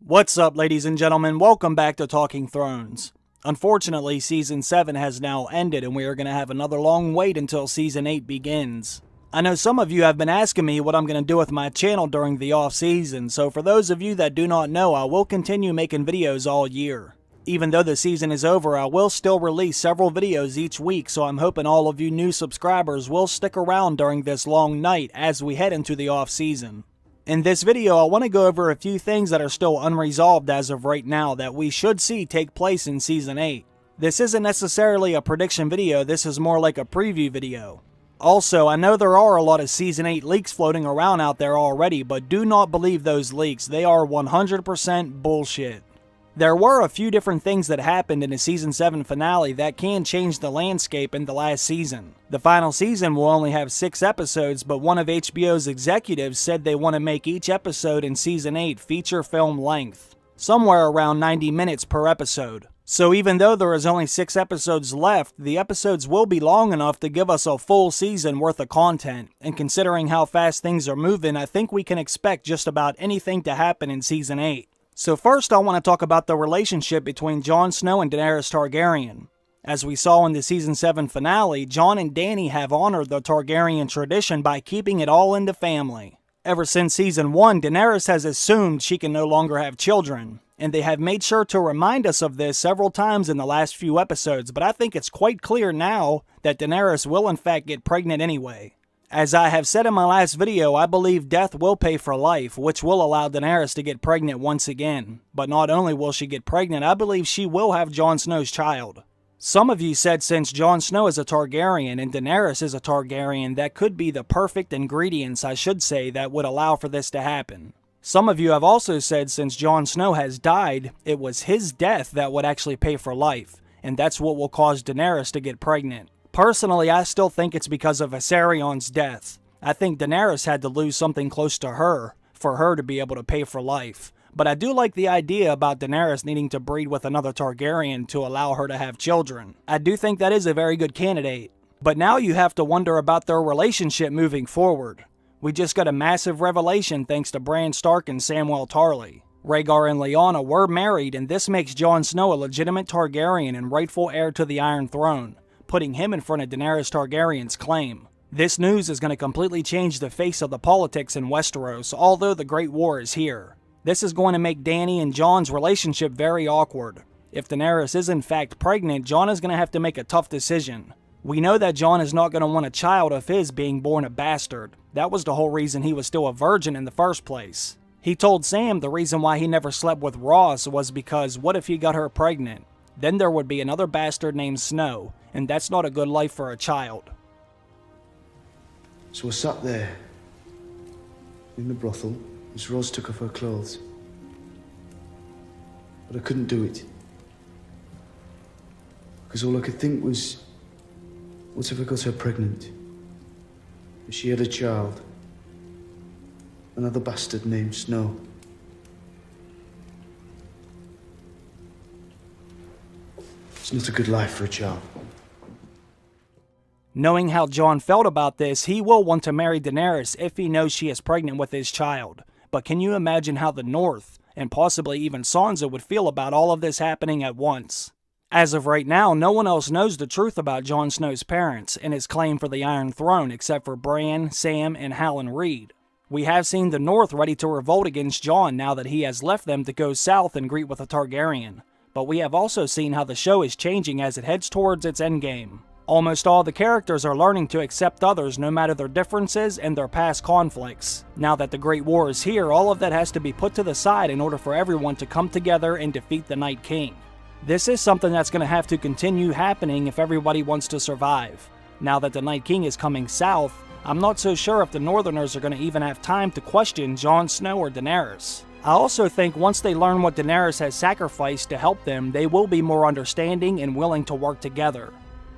What's up, ladies and gentlemen? Welcome back to Talking Thrones. Unfortunately, Season 7 has now ended and we are going to have another long wait until Season 8 begins. I know some of you have been asking me what I'm going to do with my channel during the off-season, so for those of you that do not know, I will continue making videos all year. Even though the season is over, I will still release several videos each week, so I'm hoping all of you new subscribers will stick around during this long night as we head into the off-season. In this video, I want to go over a few things that are still unresolved as of right now that we should see take place in Season 8. This isn't necessarily a prediction video, this is more like a preview video. Also, I know there are a lot of Season 8 leaks floating around out there already, but do not believe those leaks, they are 100% bullshit. There were a few different things that happened in the Season 7 finale that can change the landscape in the last season. The final season will only have 6 episodes, but one of HBO's executives said they want to make each episode in Season 8 feature film length, somewhere around 90 minutes per episode. So even though there is only 6 episodes left, the episodes will be long enough to give us a full season worth of content, and considering how fast things are moving, I think we can expect just about anything to happen in Season 8. So first I want to talk about the relationship between Jon Snow and Daenerys Targaryen. As we saw in the Season 7 finale, Jon and Dany have honored the Targaryen tradition by keeping it all in the family. Ever since Season 1, Daenerys has assumed she can no longer have children, and they have made sure to remind us of this several times in the last few episodes, but I think it's quite clear now that Daenerys will in fact get pregnant anyway. As I have said in my last video, I believe death will pay for life, which will allow Daenerys to get pregnant once again. But not only will she get pregnant, I believe she will have Jon Snow's child. Some of you said since Jon Snow is a Targaryen and Daenerys is a Targaryen, that could be the perfect ingredients, I should say, that would allow for this to happen. Some of you have also said since Jon Snow has died, it was his death that would actually pay for life, and that's what will cause Daenerys to get pregnant. Personally, I still think it's because of Viserion's death. I think Daenerys had to lose something close to her for her to be able to pay for life. But I do like the idea about Daenerys needing to breed with another Targaryen to allow her to have children. I do think that is a very good candidate. But now you have to wonder about their relationship moving forward. We just got a massive revelation thanks to Bran Stark and Samwell Tarly. Rhaegar and Lyanna were married, and this makes Jon Snow a legitimate Targaryen and rightful heir to the Iron Throne, putting him in front of Daenerys Targaryen's claim. This news is going to completely change the face of the politics in Westeros, although the Great War is here. This is going to make Dany and Jon's relationship very awkward. If Daenerys is in fact pregnant, Jon is going to have to make a tough decision. We know that Jon is not going to want a child of his being born a bastard. That was the whole reason he was still a virgin in the first place. He told Sam the reason why he never slept with Ross was because what if he got her pregnant? Then there would be another bastard named Snow, and that's not a good life for a child. So I sat there, in the brothel, as Rose took off her clothes. But I couldn't do it. Because all I could think was, what if I got her pregnant? If she had a child, another bastard named Snow. It's not a good life for a child. Knowing how Jon felt about this, he will want to marry Daenerys if he knows she is pregnant with his child. But can you imagine how the North, and possibly even Sansa, would feel about all of this happening at once? As of right now, no one else knows the truth about Jon Snow's parents and his claim for the Iron Throne except for Bran, Sam, and Howland Reed. We have seen the North ready to revolt against Jon now that he has left them to go south and greet with a Targaryen. But we have also seen how the show is changing as it heads towards its endgame. Almost all the characters are learning to accept others no matter their differences and their past conflicts. Now that the Great War is here, all of that has to be put to the side in order for everyone to come together and defeat the Night King. This is something that's going to have to continue happening if everybody wants to survive. Now that the Night King is coming south, I'm not so sure if the Northerners are going to even have time to question Jon Snow or Daenerys. I also think once they learn what Daenerys has sacrificed to help them, they will be more understanding and willing to work together.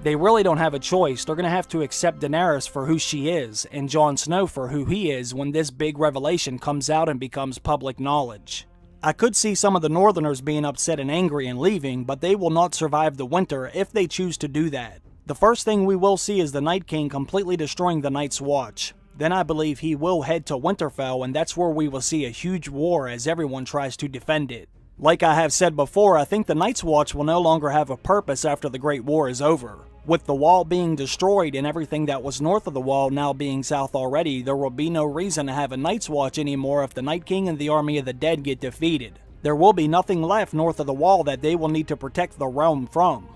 They really don't have a choice. They're going to have to accept Daenerys for who she is, and Jon Snow for who he is when this big revelation comes out and becomes public knowledge. I could see some of the Northerners being upset and angry and leaving, but they will not survive the winter if they choose to do that. The first thing we will see is the Night King completely destroying the Night's Watch. Then I believe he will head to Winterfell, and that's where we will see a huge war as everyone tries to defend it. Like I have said before, I think the Night's Watch will no longer have a purpose after the Great War is over. With the wall being destroyed and everything that was north of the wall now being south already, there will be no reason to have a Night's Watch anymore if the Night King and the Army of the Dead get defeated. There will be nothing left north of the wall that they will need to protect the realm from.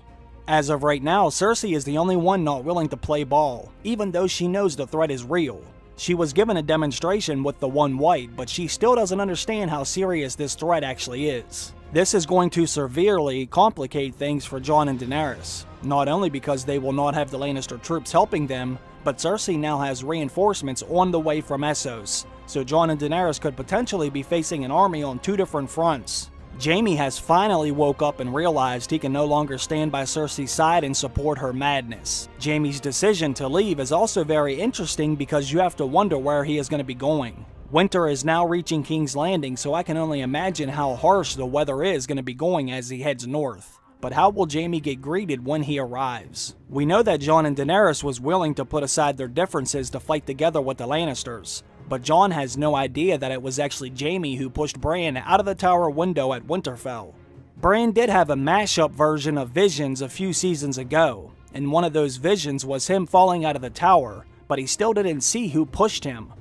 As of right now, Cersei is the only one not willing to play ball, even though she knows the threat is real. She was given a demonstration with the One White, but she still doesn't understand how serious this threat actually is. This is going to severely complicate things for Jon and Daenerys, not only because they will not have the Lannister troops helping them, but Cersei now has reinforcements on the way from Essos, so Jon and Daenerys could potentially be facing an army on two different fronts. Jaime has finally woke up and realized he can no longer stand by Cersei's side and support her madness. Jaime's decision to leave is also very interesting because you have to wonder where he is going to be going. Winter is now reaching King's Landing, so I can only imagine how harsh the weather is going to be going as he heads north. But how will Jaime get greeted when he arrives? We know that Jon and Daenerys was willing to put aside their differences to fight together with the Lannisters, but Jon has no idea that it was actually Jaime who pushed Bran out of the tower window at Winterfell. Bran did have a mashup version of Visions a few seasons ago, and one of those visions was him falling out of the tower, but he still didn't see who pushed him.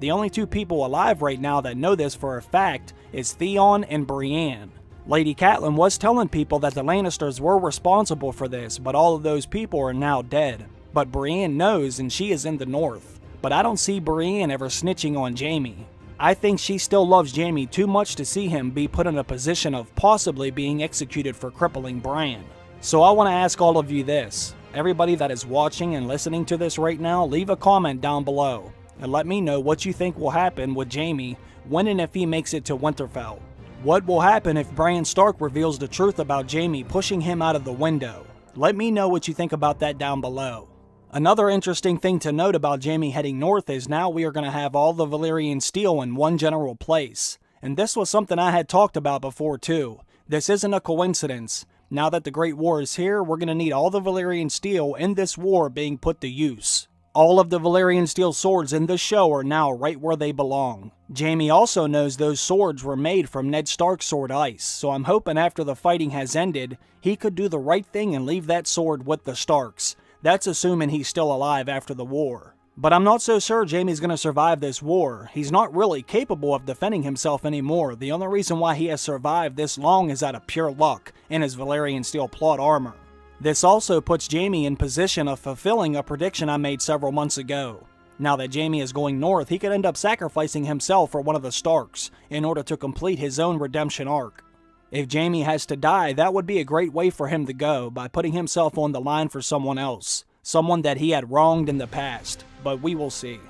The only two people alive right now that know this for a fact is Theon and Brienne. Lady Catelyn was telling people that the Lannisters were responsible for this, but all of those people are now dead. But Brienne knows, and she is in the north. But I don't see Brienne ever snitching on Jaime. I think she still loves Jaime too much to see him be put in a position of possibly being executed for crippling Bran. So I want to ask all of you this. Everybody that is watching and listening to this right now, leave a comment down below and let me know what you think will happen with Jaime when and if he makes it to Winterfell. What will happen if Bran Stark reveals the truth about Jaime pushing him out of the window? Let me know what you think about that down below. Another interesting thing to note about Jaime heading north is now we are going to have all the Valyrian steel in one general place. And this was something I had talked about before too. This isn't a coincidence. Now that the Great War is here, we're going to need all the Valyrian steel in this war being put to use. All of the Valyrian steel swords in this show are now right where they belong. Jaime also knows those swords were made from Ned Stark's sword Ice, so I'm hoping after the fighting has ended, he could do the right thing and leave that sword with the Starks. That's assuming he's still alive after the war. But I'm not so sure Jaime's going to survive this war. He's not really capable of defending himself anymore. The only reason why he has survived this long is out of pure luck in his Valyrian steel plot armor. This also puts Jaime in position of fulfilling a prediction I made several months ago. Now that Jaime is going north, he could end up sacrificing himself for one of the Starks in order to complete his own redemption arc. If Jaime has to die, that would be a great way for him to go, by putting himself on the line for someone else. Someone that he had wronged in the past, but we will see.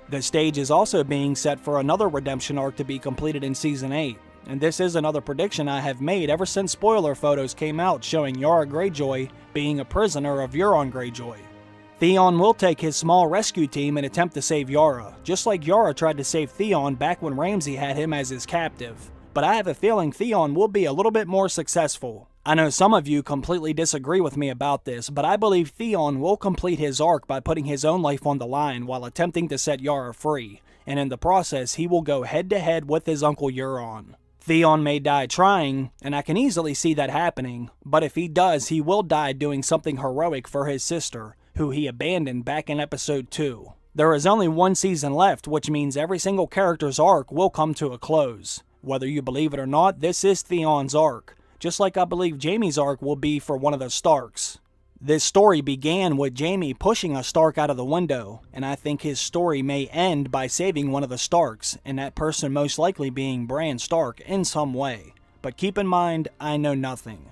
The stage is also being set for another redemption arc to be completed in Season 8. And this is another prediction I have made ever since spoiler photos came out showing Yara Greyjoy being a prisoner of Euron Greyjoy. Theon will take his small rescue team and attempt to save Yara, just like Yara tried to save Theon back when Ramsay had him as his captive. But I have a feeling Theon will be a little bit more successful. I know some of you completely disagree with me about this, but I believe Theon will complete his arc by putting his own life on the line while attempting to set Yara free, and in the process he will go head to head with his uncle Euron. Theon may die trying, and I can easily see that happening, but if he does, he will die doing something heroic for his sister, who he abandoned back in episode 2. There is only one season left, which means every single character's arc will come to a close. Whether you believe it or not, this is Theon's arc, just like I believe Jaime's arc will be for one of the Starks. This story began with Jaime pushing a Stark out of the window, and I think his story may end by saving one of the Starks, and that person most likely being Bran Stark in some way. But keep in mind, I know nothing.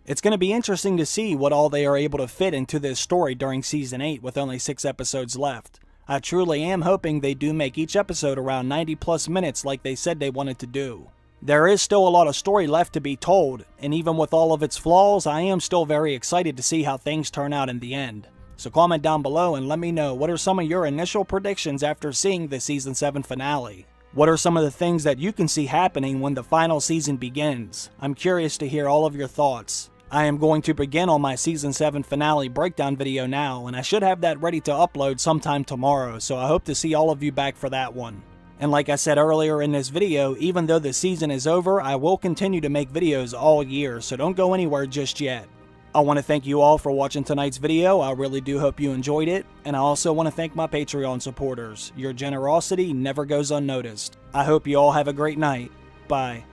It's going to be interesting to see what all they are able to fit into this story during Season 8 with only 6 episodes left. I truly am hoping they do make each episode around 90 plus minutes like they said they wanted to do. There is still a lot of story left to be told, and even with all of its flaws, I am still very excited to see how things turn out in the end. So comment down below and let me know what are some of your initial predictions after seeing the Season 7 finale. What are some of the things that you can see happening when the final season begins? I'm curious to hear all of your thoughts. I am going to begin on my Season 7 finale breakdown video now, and I should have that ready to upload sometime tomorrow, so I hope to see all of you back for that one. And like I said earlier in this video, even though the season is over, I will continue to make videos all year, so don't go anywhere just yet. I want to thank you all for watching tonight's video. I really do hope you enjoyed it, and I also want to thank my Patreon supporters. Your generosity never goes unnoticed. I hope you all have a great night. Bye.